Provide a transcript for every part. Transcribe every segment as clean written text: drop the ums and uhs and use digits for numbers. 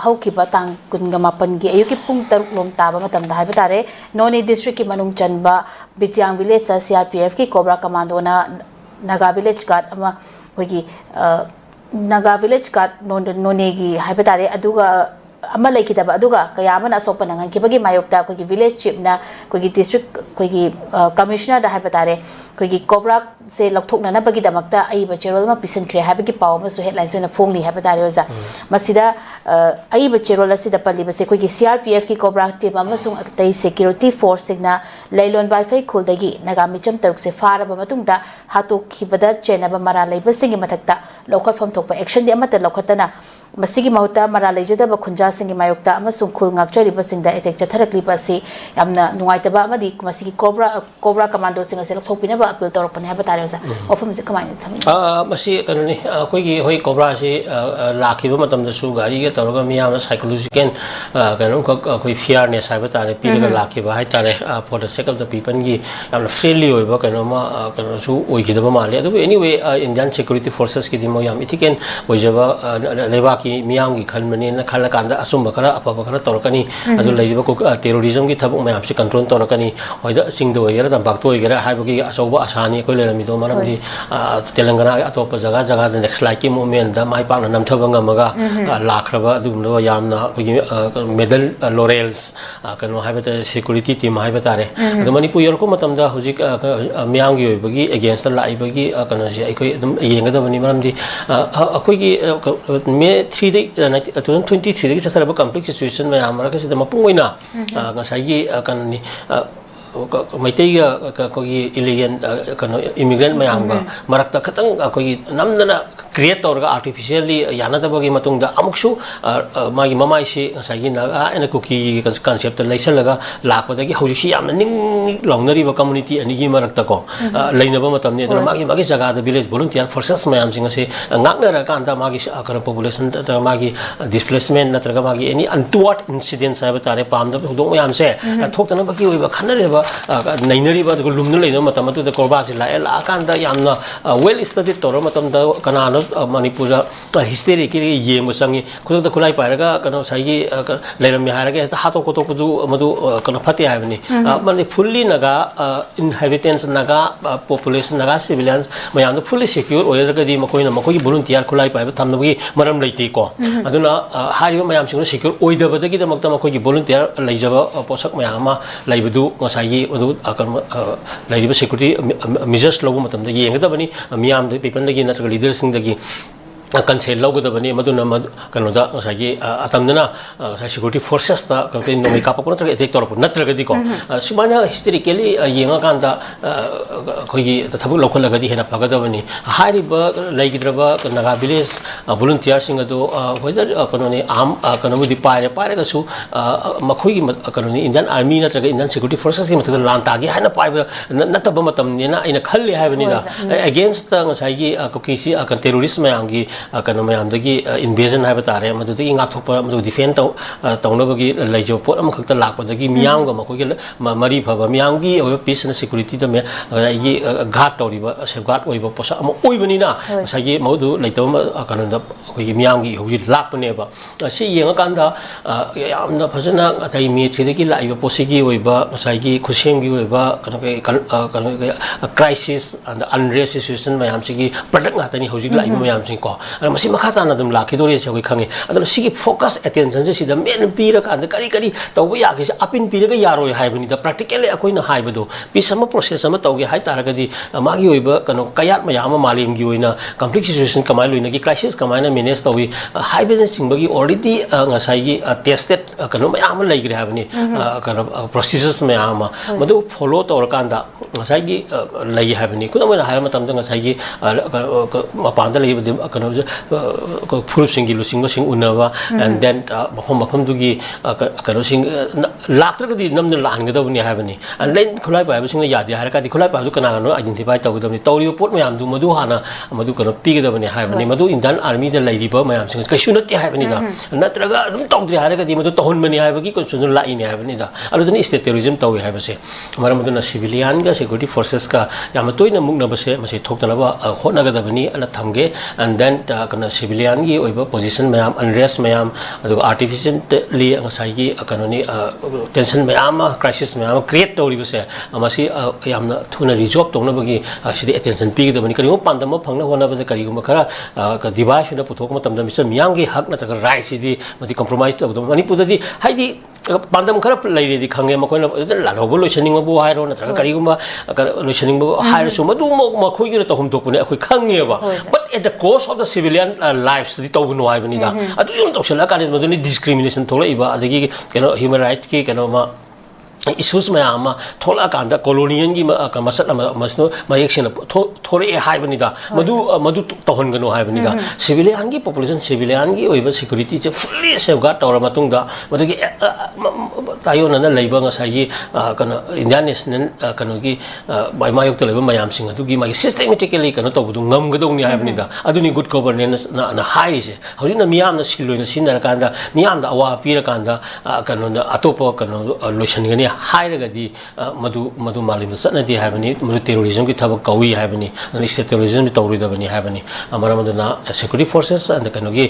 हौखिबा तांग कुनगा मापनगी अयुकी पुंग तरुक लोम ताबा मतमदा हाइबा तारे नोनी डिस्ट्रिक्ट की मनुंग चनबा बिटियांग village CRPF की कोबरा कमांडो ना नागा विलेज गार्ड अमा होगी नागा विलेज गार्ड नोनेगी हाइबा तारे अदुगा अमा लेखिदबा अदुगा कयामन असोप नंगनखिबगी मायोक्ता कोगी विलेज चिपना कोगी डिस्ट्रिक्ट कोगी कमिश्नर दा हाइबा तारे कोगी कोबरा से लौथोकनबगी दमकता अइबा चेरोल मा पिसनख्रे हाइबगी पाव अमसु हेडलाइन सोना फोंगली हाइबा तारे ओजा मसिदा अइबा चेरोल असिदा पल्लिबसे कोगी CRPF की कोबरा टीम अमसुंग अतै सिक्योरिटी फोर्स सिगना लैलोन वाइफाई खुलदगी नागा मिचम तरुक से फारबा मतुंगदा हातोखिबदा चेनबा मरा लेबसिंगी मथक्ता लौखफम थोकपा एक्शन दि अमता लौखतना मसिगी महुता मरा लेजदबा खुंजा सिंगी मायोक्ता अमसुंग खुल ngakcharibasinda etek chatharakliba yamna nungaitaba amadi masigi cobra commando sing ase lokthokpinaba appeal torpani haba tare osa ofam se kamaina thami masi kanoni akoigi hoi cobra se lakhiba matamda su gari ge toroga miyamna psychological kanu akoi fearness haba tare piraga lakhiba hai tare for the sake of the people gi yamna friendly oiba kanu ma kanu su oigidaba male adu anyway Indian security forces ki dimo yam ithiken oijaba leba ki miyam gi khalmani na khalakanda asumba khara apaba khara torkani adu leiba ko terrorism ki thabuk mayam se control torkani hoida singdo yera tam bakto yera haibagi asoba asani ko lerami do maramdi telangana atopa jaga jaga the next like movement da mai pakna namthaba ngamaga lakraba adumno yamna ko medal laurels kanu haibata security team haibata re adu manipur yor ko matamda hojik miyam gi oibagi against la ibagi kanu se ai ko adum yengadabani maramdi akoi gi me 2023 ki chasaraba complex situation में हमारा कैसे तो मपुंग होइना नसाई कन मैतई कोई Ilion कनो immigrant में आमगा मरकता खतंग कोई नमदना create तौरगा artificially यानदबगी मतुंगदा अमुकसु मागी ममाइसे नसाई नागा एना कुकी कांसेप्ट लैसलगा लापदगी हौजिसि यामना निंग लौनरिबा कम्युनिटी अनिगी मरकता को लैनबा मतमने अदुना मागी जगादा विलेज वॉलंटियर फोर्सेस मयाम सिंग से ngaknara kanda magi akara population ta magi displacement natraga magi any untoward incidents ha batare pamda hudong mayam se thoktana baki oiba khanareba nainari ba lumnu leina matam tu de korba se la kanda yamna well studied toro matam da kanano manipura history ki yeng sangi khudok da khulai pairaga kano sai leiram haraga hato koto kudu madu kano phati habni mani fully naga inhabitants naga population naga civilians mayam fully secure oiraga di makoi na makoi volunteer khulai paiba thamnabagi maram leiti ko aduna hariba mayam sing secure oidabadagi da makta makoi volunteer leijaba posak mayam ma leibadu ngasai adu akan leiba security measures lobu matam da yengadabani miyam da people dagi natraga leaders sing dagi कंसेल लौगदबनी मदुना कनोदा नसागी अतमदना security forces ता कंटे नोमि कापको नत्रग attack तोरप नत्रगदी को Sumana historically येंगा कांदा खोगी थबु लखलगदी हेना फगदबनी हारिबा लैगिद्रबा नागा विलेज वॉलंटियर सिंग अदो वेदर कनोनी आम कनोमुदी पारेगसु मखोगी कनोनी इंडियन आर्मी नत्रग इंडियन सिक्योरिटी फोर्सेस की मतलब लांतागी हाना पाइबा नतब मतमनिना इन खल्ले हाबनिला अगेंस्ट नसागी कोकीसी अकन टेररिस्ट मयांगी कनो मयामदगी इन्वेजन हाइबा तारे मदुदगी ngakthopa मदु डिफेंड तौनबगी लैजो पोट अमखक्त लाकपदगी मियांग मखोगी मरी फबा मियांगी ओय पीस एंड सिक्योरिटी द मे आगी घाट तौरिबा सेफगार्ड ओइबा पोसा अम ओइबनिना सागी मदु लैतम कनो द खोगी मियांगी होजि लाकपनेबा सि येंगा कांदा यामना फजना अथै मी थेदगी लाइबा पोसिगी ओइबा सागी खुसेमगी ओइबा कनो क्राइसिस एंड अनरेस्ट सिचुएशन मयाम सिगी प्रोडक्ट नातनी होजि लाइबा मयाम सिं को मसी मखाताना दम लाखिदोरे से खंगे अदन सिगी फोकस अटेंशन से सिदा मेन पीरक अंद करी करी तौबा यागे अपिन पीरगा यारोय हाइबनी द प्रैक्टिकली अखोइना हाइबदो पिसम प्रोसेस अमा तौगे हाइ तारगदी मागी ओइबा कनो कयात मयाम मालेमगी ओइना कॉम्प्लेक्स सिचुएशन कमाय लोइनगी क्राइसिस कमायना मैनेज तौई हाइबन सिंबगी ऑलरेडी ngसाइगी टेस्टेड कनो मयाम लैग्रे हाइबनी कनो प्रोसेसेस मयाम मदु फॉलो तौरकांदा ngसाइगी लै हाइबनी कुदमना हाइर मतम ngसाइगी मपांदा लैबदि कनो फुरुप सिंगी लुसिंग सिंग उनवा एंड देन मफम दुगी कनो सिंग लात्रगदी नमन लानगदबनी हाबनी एंड लेन खुलाई पाइब सिंग यादे हारकादी खुलाई पाइब कनानो आइडेंटिफाई तौगदबनी तौरियो पोट मयाम दु मदु हाना मदु कनो पीगदबनी हाबनी मदु इंडियन आर्मी द ꯂꯩꯔꯤꯕ ꯃꯌꯥꯝꯁꯤꯡ ꯀꯩꯁꯨ ꯅꯠꯇꯦ ꯍꯥꯏꯕꯅꯤꯗ ꯅꯠꯇ꯭ꯔꯒ ꯑꯗꯨꯝ ꯇꯧꯗ꯭ꯔꯦ ꯍꯥꯏꯔꯒꯗꯤ ꯃꯗꯨ ꯇꯧꯍꯟꯕꯅꯤ ꯍꯥꯏꯕꯒꯤ ꯀꯣꯟꯁꯇꯤꯇ꯭ꯌꯨꯁꯟ ꯂꯥꯛꯏꯅꯦ ꯍꯥꯏꯕꯅꯤꯗ ꯑꯗꯨꯗꯨꯅ ꯁ꯭ꯇꯦꯠ ꯇꯦꯔꯣꯔꯤꯖꯝ ꯇꯧꯏ ꯍꯥꯏꯕꯁꯦ ꯃꯔꯝ ꯑꯗꯨꯅ ꯁꯤꯚꯤꯂꯤꯌꯟꯒ ꯁꯦꯀ꯭ꯌꯨꯔꯤꯇꯤ ꯐꯣꯔꯁꯦꯁꯀ ꯌꯥꯝꯅ ꯇꯣꯏꯅ ꯃꯨꯛꯅꯕꯁꯦ ꯃꯁꯤ ꯊꯣꯛꯇꯅꯕ ꯍꯣꯠꯅꯒꯗꯕꯅꯤ ꯑꯅ ꯊꯝꯒꯦ ꯑꯦꯟ ꯗꯦꯟ ꯀꯩꯅꯣ ꯁꯤꯚꯤꯂꯤꯌꯟꯒꯤ ꯑꯣꯏꯕ ꯄꯣꯖꯤꯁꯟ ꯃꯌꯥꯝ ꯑꯟꯔꯦꯁ ꯃꯌꯥꯝ ꯑꯗꯨꯒ ꯑꯥꯔꯇꯤꯐꯤशिꯌꯦꯜꯂꯤ ꯉꯁꯥꯏꯒꯤ ꯀꯩꯅꯣꯅꯤ ꯇꯦꯟꯁꯟ ꯃꯌꯥꯝ ꯑꯃ ꯀ꯭ꯔꯥꯏꯁꯤꯁ ꯃꯌꯥꯝ ꯑꯃ ꯀ꯭रिꯌꯦꯠ ꯇꯧꯔꯤꯕꯁꯦ ꯃꯁꯤ ꯌꯥꯝꯅ ꯊꯨꯅ ꯔꯤꯖꯣꯜꯕ ꯇꯧꯅꯕꯒꯤ ꯁꯤꯗ ꯑꯦꯇꯦꯟꯁꯟ ꯄꯤꯒꯗꯕꯅꯤ ꯀꯔꯤꯒꯨꯝꯕ ꯄꯥꯟꯗꯝ ꯑꯃ ꯐꯪꯅꯕ ꯍꯣꯠꯅꯕꯗ ꯀꯔꯤꯒꯨꯝꯕ ꯈꯔ ꯗꯤꯚꯥꯏꯁ ꯑꯣꯏꯅ ꯄꯨꯊꯣꯛꯄ ꯃꯇꯝꯗ ꯃꯤꯆꯝ ꯃꯤꯌꯥꯝꯒꯤ ꯍꯛ ꯅꯠꯇ꯭ꯔꯒ ꯔꯥꯏꯠꯁꯤꯗꯤ ꯃꯁꯤ ꯀꯝꯄ꯭ꯔꯣꯃꯥꯏꯖ ꯇꯧꯒꯗꯕ ꯃꯅꯤꯄꯨꯔꯗꯗꯤ ꯍꯥꯏꯗꯤ ꯄꯥꯟꯗꯝ ꯈꯔ ꯂꯩꯔꯦꯗꯤ ꯈꯪꯉꯦ ꯃꯈꯣꯏꯅ ꯂꯥꯜꯍꯧꯕ ꯂꯣꯏꯁꯤꯟꯅꯤꯡꯕꯕꯨ ꯍꯥꯏꯔꯣ ꯅꯠꯇ꯭ꯔꯒ ꯀꯔꯤꯒꯨꯝꯕ ꯂꯣꯏꯁꯤꯟꯅꯤꯡꯕ ꯍꯥꯏꯔꯁꯨ ꯃꯗꯨꯃꯛ ꯃꯈꯣꯏꯒꯤꯅ ꯇꯧꯐꯝ ꯊꯣꯛꯄꯅꯦ ꯑꯩꯈꯣꯏ ꯈꯪꯉꯦꯕ but at the cost of the civilian ꯂꯥꯏꯐꯁꯤꯗꯤ ꯇꯧꯒꯅꯨ ꯍꯥꯏꯕꯅꯤꯗ ꯑꯗꯨ ꯌꯥꯝ ꯇꯧꯁꯤꯜꯂꯛꯑꯀꯥꯟꯗ ꯃꯗꯨꯅꯤ ꯗꯤꯁꯀ꯭ꯔꯤꯃꯤꯅꯦꯁꯟ ꯊꯣꯛꯂꯛꯏꯕ ꯑꯗꯒꯤ ꯀꯩꯅꯣ ꯍ꯭ꯌꯨꯃꯦꯟ ꯔꯥꯏꯠꯀꯤ ꯀꯩꯅꯣꯃ issues mayam ama thola kanda colonial gi masat masno mayeksena thore haibanida madu tohongano haibanida civilian gi population civilian gi oiba security che fully safeguard tawra matungda madu gi tayona na leiba ngasai gi kana indian national kana gi mayok te leiba mayam sing adu gi magi systematically kana tawdu ngamgadong ni haibanida aduni good governance na high se hojina miyam na siloina sinar kanda miyam da awa pira kanda kana atopo kana lotion gani हायरगदी मधु मालिम सत्नदी हाबनी मधु terrorism की थबक कवी हाबनी स्टेट टेररिज्म तौरीदबनी हाबनी अमरा मदना सिक्योरिटी फोर्सेस एंड कनोगी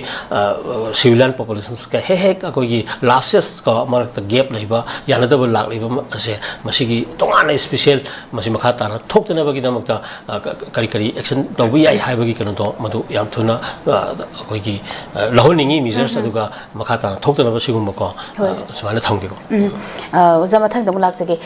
सिविलियन पॉपुलेशंस का हे अकोगी लासेस का मरक गैप लेबा यानदब लाख लेबा से मसिगी तोंगाना स्पेशल मसि मखा ताना थोक्तनबगी दमकता करी करी एक्शन तौबी याई हाबगी कनो तो मधु याम थुना अकोगी लहोनिंगी मेजर्स अदुगा मखा ताना थोक्तनब सिगुम को सुमाना थंगेको ओजा मथंग दम लाक सके